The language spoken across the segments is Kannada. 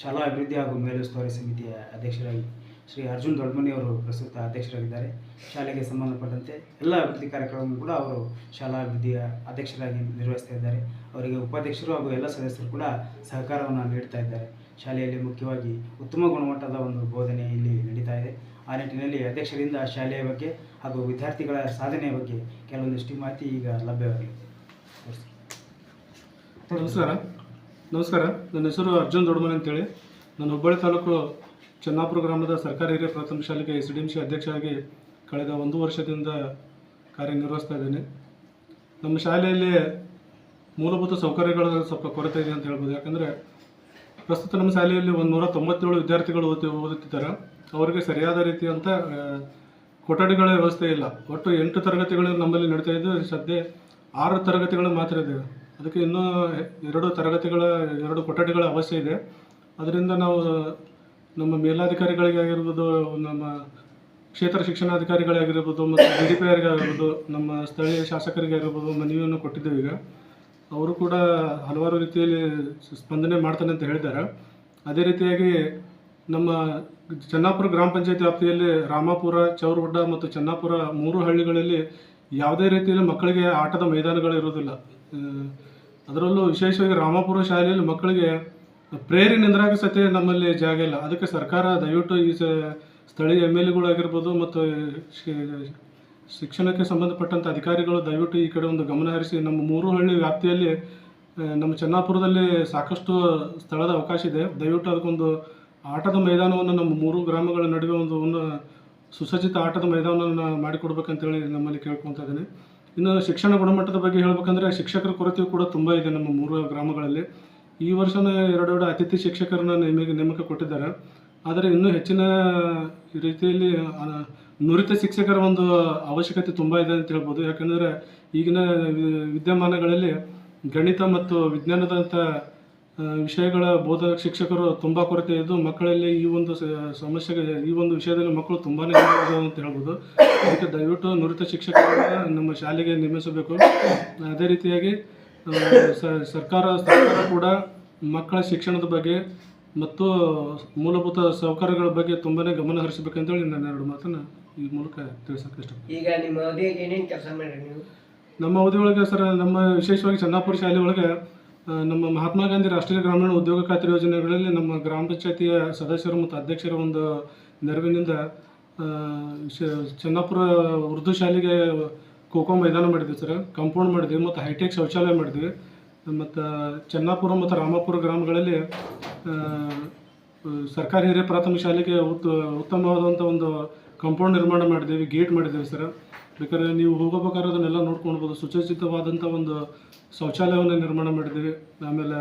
ಶಾಲಾ ಅಭಿವೃದ್ಧಿ ಹಾಗೂ ಮೇಲುಸ್ತುವಾರಿ ಸಮಿತಿಯ ಅಧ್ಯಕ್ಷರಾಗಿ ಶ್ರೀ ಅರ್ಜುನ್ ದೊಡ್ಮನಿ ಅವರು ಪ್ರಸ್ತುತ ಅಧ್ಯಕ್ಷರಾಗಿದ್ದಾರೆ. ಶಾಲೆಗೆ ಸಂಬಂಧಪಟ್ಟಂತೆ ಎಲ್ಲ ಅಭಿವೃದ್ಧಿ ಕಾರ್ಯಕ್ರಮಗಳು ಕೂಡ ಅವರು ಶಾಲಾ ಅಭಿವೃದ್ಧಿಯ ಅಧ್ಯಕ್ಷರಾಗಿ ನಿರ್ವಹಿಸ್ತಾ ಇದ್ದಾರೆ. ಅವರಿಗೆ ಉಪಾಧ್ಯಕ್ಷರು ಹಾಗೂ ಎಲ್ಲ ಸದಸ್ಯರು ಕೂಡ ಸಹಕಾರವನ್ನು ನೀಡ್ತಾ ಇದ್ದಾರೆ. ಶಾಲೆಯಲ್ಲಿ ಮುಖ್ಯವಾಗಿ ಉತ್ತಮ ಗುಣಮಟ್ಟದ ಒಂದು ಬೋಧನೆ ಇಲ್ಲಿ ನಡೀತಾ ಇದೆ. ಆ ನಿಟ್ಟಿನಲ್ಲಿ ಅಧ್ಯಕ್ಷರಿಂದ ಶಾಲೆಯ ಬಗ್ಗೆ ಹಾಗೂ ವಿದ್ಯಾರ್ಥಿಗಳ ಸಾಧನೆಯ ಬಗ್ಗೆ ಕೆಲವೊಂದಿಷ್ಟು ಮಾಹಿತಿ ಈಗ ಲಭ್ಯವಾಗಿದೆ. ನಮಸ್ಕಾರ. ನನ್ನ ಹೆಸರು ಅರ್ಜುನ್ ದೊಡ್ಮನಿ ಅಂತೇಳಿ. ನಾನು ಹುಬ್ಬಳ್ಳಿ ತಾಲೂಕು ಚೆನ್ನಾಪುರ ಗ್ರಾಮದ ಸರ್ಕಾರಿ ಹಿರಿಯ ಪ್ರಾಥಮಿಕ ಶಾಲೆಗೆ SDMC ಅಧ್ಯಕ್ಷರಾಗಿ ಕಳೆದ 1 ವರ್ಷದಿಂದ ಕಾರ್ಯನಿರ್ವಹಿಸ್ತಾ ಇದ್ದೇನೆ. ನಮ್ಮ ಶಾಲೆಯಲ್ಲಿ ಮೂಲಭೂತ ಸೌಕರ್ಯಗಳ ಸ್ವಲ್ಪ ಕೊರತೆ ಇದೆ ಅಂತ ಹೇಳ್ಬೋದು. ಯಾಕಂದರೆ ಪ್ರಸ್ತುತ ನಮ್ಮ ಶಾಲೆಯಲ್ಲಿ 197 ವಿದ್ಯಾರ್ಥಿಗಳು ಓದುತ್ತಿದ್ದಾರೆ. ಅವರಿಗೆ ಸರಿಯಾದ ರೀತಿಯಂಥ ಕೊಠಡಿಗಳ ವ್ಯವಸ್ಥೆ ಇಲ್ಲ. ಒಟ್ಟು 8 ತರಗತಿಗಳು ನಮ್ಮಲ್ಲಿ ನಡೀತಾ ಇದ್ದು, ಸದ್ಯ 6 ತರಗತಿಗಳು ಮಾತ್ರ ಇದೆ. ಅದಕ್ಕೆ ಇನ್ನೂ 2 ಕೊಠಡಿಗಳ ಅವಶ್ಯ ಇದೆ. ಅದರಿಂದ ನಾವು ನಮ್ಮ ಮೇಲಾಧಿಕಾರಿಗಳಿಗೆ ಆಗಿರ್ಬೋದು, ನಮ್ಮ ಕ್ಷೇತ್ರ ಶಿಕ್ಷಣಾಧಿಕಾರಿಗಳಾಗಿರ್ಬೋದು ಮತ್ತು DDP ಆಗಿರ್ಬೋದು, ನಮ್ಮ ಸ್ಥಳೀಯ ಶಾಸಕರಿಗೆ ಆಗಿರ್ಬೋದು ಮನವಿಯನ್ನು ಕೊಟ್ಟಿದ್ದೇವೆ. ಈಗ ಅವರು ಕೂಡ ಹಲವಾರು ರೀತಿಯಲ್ಲಿ ಸ್ಪಂದನೆ ಮಾಡ್ತಾನೆ ಅಂತ ಹೇಳಿದ್ದಾರೆ. ಅದೇ ರೀತಿಯಾಗಿ ನಮ್ಮ ಚೆನ್ನಾಪುರ ಗ್ರಾಮ ಪಂಚಾಯತ್ ವ್ಯಾಪ್ತಿಯಲ್ಲಿ ರಾಮಾಪುರ, ಚೌರಗುಡ್ಡ ಮತ್ತು ಚೆನ್ನಾಪುರ 3 ಹಳ್ಳಿಗಳಲ್ಲಿ ಯಾವುದೇ ರೀತಿಯಲ್ಲಿ ಮಕ್ಕಳಿಗೆ ಆಟದ ಮೈದಾನಗಳು ಇರೋದಿಲ್ಲ. ಅದರಲ್ಲೂ ವಿಶೇಷವಾಗಿ ರಾಮಾಪುರ ಶಾಲೆಯಲ್ಲಿ ಮಕ್ಕಳಿಗೆ ಪ್ರೇರಿ ನಿಂದ್ರಾಗ ಸತೆ ನಮ್ಮಲ್ಲಿ ಜಾಗ ಇಲ್ಲ. ಅದಕ್ಕೆ ಸರ್ಕಾರ ದಯವಿಟ್ಟು ಈ ಸ್ಥಳೀಯ MLAಗಳು ಆಗಿರ್ಬೋದು ಮತ್ತು ಶಿಕ್ಷಣಕ್ಕೆ ಸಂಬಂಧಪಟ್ಟಂಥ ಅಧಿಕಾರಿಗಳು ದಯವಿಟ್ಟು ಈ ಕಡೆ ಒಂದು ಗಮನ ಹರಿಸಿ ನಮ್ಮ 3 ಹಳ್ಳಿ ವ್ಯಾಪ್ತಿಯಲ್ಲಿ ನಮ್ಮ ಚೆನ್ನಾಪುರದಲ್ಲಿ ಸಾಕಷ್ಟು ಸ್ಥಳದ ಅವಕಾಶ ಇದೆ. ದಯವಿಟ್ಟು ಅದಕ್ಕೊಂದು ಆಟದ ಮೈದಾನವನ್ನು ನಮ್ಮ 3 ಗ್ರಾಮಗಳ ನಡುವೆ ಒಂದು ಸುಸಜ್ಜಿತ ಆಟದ ಮೈದಾನವನ್ನು ಮಾಡಿಕೊಡ್ಬೇಕಂತೇಳಿ ನಮ್ಮಲ್ಲಿ ಕೇಳ್ಕೊತಾ ಇದ್ದೀನಿ. ಇನ್ನು ಶಿಕ್ಷಣ ಗುಣಮಟ್ಟದ ಬಗ್ಗೆ ಹೇಳಬೇಕಂದ್ರೆ ಶಿಕ್ಷಕರ ಕೊರತೆಯು ಕೂಡ ತುಂಬ ಇದೆ ನಮ್ಮ 3 ಗ್ರಾಮಗಳಲ್ಲಿ. ಈ ವರ್ಷನೇ 2 ಅತಿಥಿ ಶಿಕ್ಷಕರನ್ನ ನೇಮಕ ಕೊಟ್ಟಿದ್ದಾರೆ. ಆದರೆ ಇನ್ನೂ ಹೆಚ್ಚಿನ ರೀತಿಯಲ್ಲಿ ನುರಿತ ಶಿಕ್ಷಕರ ಒಂದು ಅವಶ್ಯಕತೆ ತುಂಬ ಇದೆ ಅಂತ ಹೇಳ್ಬೋದು. ಯಾಕಂದರೆ ಈಗಿನ ವಿದ್ಯಮಾನಗಳಲ್ಲಿ ಗಣಿತ ಮತ್ತು ವಿಜ್ಞಾನದಂಥ ವಿಷಯಗಳ ಬೋಧಕ ಶಿಕ್ಷಕರು ತುಂಬ ಕೊರತೆ ಇದ್ದು, ಮಕ್ಕಳಲ್ಲಿ ಈ ಒಂದು ಸಮಸ್ಯೆಗೆ ಈ ಒಂದು ವಿಷಯದಲ್ಲಿ ಮಕ್ಕಳು ತುಂಬಾ ಅಂತ ಹೇಳ್ಬೋದು. ಅದಕ್ಕೆ ದಯವಿಟ್ಟು ನುರಿತ ಶಿಕ್ಷಕರನ್ನ ನಮ್ಮ ಶಾಲೆಗೆ ನೇಮಿಸಬೇಕು. ಅದೇ ರೀತಿಯಾಗಿ ಸರ್ಕಾರ ಕೂಡ ಮಕ್ಕಳ ಶಿಕ್ಷಣದ ಬಗ್ಗೆ ಮತ್ತು ಮೂಲಭೂತ ಸೌಕರ್ಯಗಳ ಬಗ್ಗೆ ತುಂಬಾ ಗಮನ ಹರಿಸಬೇಕಂತೇಳಿ ನಾನು 2 ಮಾತನ್ನು ಈ ಮೂಲಕ ತಿಳಿಸೋಕೆ ಇಷ್ಟಪಡ್ತೀನಿ. ಈಗ ನಿಮ್ಮ ಅವಧಿಗೆ ಏನೇನು ಕೆಲಸ ಮಾಡಿರಿ ನೀವು? ನಮ್ಮ ಅವಧಿ ಒಳಗೆ ಸರ್, ನಮ್ಮ ವಿಶೇಷವಾಗಿ ಚೆನ್ನಾಪುರ ಶಾಲೆ ಒಳಗೆ ನಮ್ಮ ಮಹಾತ್ಮ ಗಾಂಧಿ ರಾಷ್ಟ್ರೀಯ ಗ್ರಾಮೀಣ ಉದ್ಯೋಗ ಖಾತ್ರಿ ಯೋಜನೆಗಳಲ್ಲಿ ನಮ್ಮ ಗ್ರಾಮ ಪಂಚಾಯತಿಯ ಸದಸ್ಯರು ಮತ್ತು ಅಧ್ಯಕ್ಷರ ಒಂದು ನೆರವಿನಿಂದ ಚೆನ್ನಾಪುರ ಉರ್ದು ಶಾಲೆಗೆ ಖೋಖೋ ಮೈದಾನ ಮಾಡಿದ್ವಿ ಸರ್, ಕಾಂಪೌಂಡ್ ಮಾಡಿದ್ವಿ ಮತ್ತು ಹೈಟೆಕ್ ಶೌಚಾಲಯ ಮಾಡಿದ್ವಿ. ಮತ್ತು ಚೆನ್ನಾಪುರ ಮತ್ತು ರಾಮಾಪುರ ಗ್ರಾಮಗಳಲ್ಲಿ ಸರ್ಕಾರಿ ಹಿರಿಯ ಪ್ರಾಥಮಿಕ ಶಾಲೆಗೆ ಉತ್ತಮವಾದಂಥ ಒಂದು ಕಾಂಪೌಂಡ್ ನಿರ್ಮಾಣ ಮಾಡಿದ್ದೀವಿ, ಗೇಟ್ ಮಾಡಿದ್ದೀವಿ ಸರ್. ಬೇಕಾದ್ರೆ ನೀವು ಹೋಗಬೇಕಾದ್ರೆ ಅದನ್ನೆಲ್ಲ ನೋಡ್ಕೊಳ್ಬೋದು. ಸುಸಜ್ಜಿತವಾದಂಥ ಒಂದು ಶೌಚಾಲಯವನ್ನು ನಿರ್ಮಾಣ ಮಾಡಿದ್ದೀವಿ. ಆಮೇಲೆ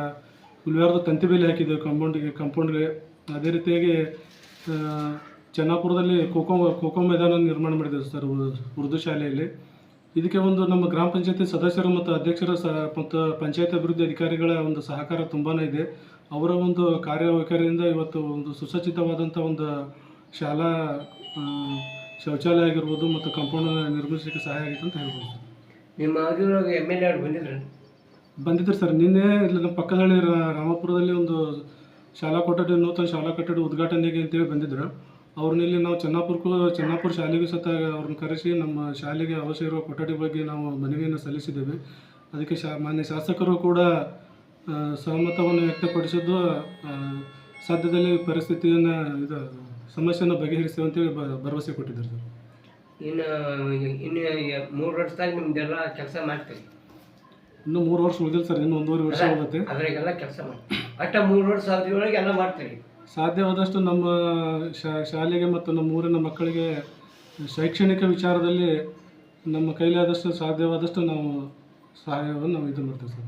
ಹುಲ್ವಾರದ ತಂತಿ ಬೇಲಿ ಹಾಕಿದ್ದೀವಿ ಕಾಂಪೌಂಡ್ಗೆ. ಅದೇ ರೀತಿಯಾಗಿ ಚೆನ್ನಾಪುರದಲ್ಲಿ ಖೋಖೋ ಮೈದಾನ ನಿರ್ಮಾಣ ಮಾಡಿದ್ದೀವಿ ಸರ್ ಉರ್ದು ಶಾಲೆಯಲ್ಲಿ. ಇದಕ್ಕೆ ಒಂದು ನಮ್ಮ ಗ್ರಾಮ ಪಂಚಾಯತಿ ಸದಸ್ಯರು ಮತ್ತು ಅಧ್ಯಕ್ಷರ ಮತ್ತು ಪಂಚಾಯತ್ ಅಭಿವೃದ್ಧಿ ಅಧಿಕಾರಿಗಳ ಒಂದು ಸಹಕಾರ ತುಂಬಾ ಇದೆ. ಅವರ ಒಂದು ಕಾರ್ಯವೈಖರಿಯಿಂದ ಇವತ್ತು ಒಂದು ಸುಸಜ್ಜಿತವಾದಂಥ ಒಂದು ಶಾಲಾ ಶೌಚಾಲಯ ಆಗಿರ್ಬೋದು ಮತ್ತು ಕಾಂಪೌಂಡ್ ನಿರ್ಮಿಸಲಿಕ್ಕೆ ಸಹಾಯ ಆಗಿತ್ತು ಅಂತ ಹೇಳ್ಬೋದು ಸರ್. ನಿಮ್ಮ ಅವಧಿಯೊಳಗೆ MLA ಅವ್ರು ಬಂದಿದ್ರು ಸರ್. ನಿನ್ನೆ ಇಲ್ಲಿ ನಮ್ಮ ಪಕ್ಕದ ಹಳ್ಳಿ ರಾಮಾಪುರದಲ್ಲಿ ಒಂದು ನೂತನ ಶಾಲಾ ಕೊಠಡಿ ಉದ್ಘಾಟನೆಗೆ ಅಂತೇಳಿ ಬಂದಿದ್ರು. ಅವ್ರನ್ನಿಲ್ಲಿ ನಾವು ಚೆನ್ನಾಪುರ ಶಾಲೆಗೂ ಸತ ಅವ್ರನ್ನ ಕರೆಸಿ ನಮ್ಮ ಶಾಲೆಗೆ ಅವಶ್ಯ ಇರುವ ಕೊಠಡಿ ಬಗ್ಗೆ ನಾವು ಮನವಿಯನ್ನು ಸಲ್ಲಿಸಿದ್ದೇವೆ. ಅದಕ್ಕೆ ಮಾನ್ಯ ಶಾಸಕರು ಕೂಡ ಸಹಮತವನ್ನು ವ್ಯಕ್ತಪಡಿಸಿದ್ದು, ಸದ್ಯದಲ್ಲಿ ಪರಿಸ್ಥಿತಿಯನ್ನು ಸಮಸ್ಯೆಯನ್ನು ಬಗೆಹರಿಸ್ತೇವೆ ಅಂತೇಳಿ ಭರವಸೆ ಕೊಟ್ಟಿದ್ದಾರೆ ಸರ್. ಇನ್ನು 3 ವರ್ಷದಾಗ ನಿಮ್ದೆಲ್ಲ ಕೆಲಸ ಮಾಡ್ತೀವಿ. ಇನ್ನೂ 3 ವರ್ಷ ಉಳಿದಿಲ್ಲ ಸರ್, ಇನ್ನೂ 1.5 ವರ್ಷ ಉಳಿದತ್ತೆ. ಅದ್ರಾಗೆಲ್ಲ ಕೆಲಸ ಮಾಡ್ತೀವಿ. ಅಷ್ಟ 3 ವರ್ಷ ಅವಧಿಯೊಳಗೆ ಎಲ್ಲ ಮಾಡ್ತೀವಿ. ಸಾಧ್ಯವಾದಷ್ಟು ನಮ್ಮ ಶಾಲೆಗೆ ಮತ್ತು ನಮ್ಮ ಊರಿನ ಮಕ್ಕಳಿಗೆ ಶೈಕ್ಷಣಿಕ ವಿಚಾರದಲ್ಲಿ ನಮ್ಮ ಕೈಲಾದಷ್ಟು ಸಾಧ್ಯವಾದಷ್ಟು ನಾವು ಸಹಾಯವನ್ನು ಇದು ಮಾಡ್ತೇವೆ ಸರ್.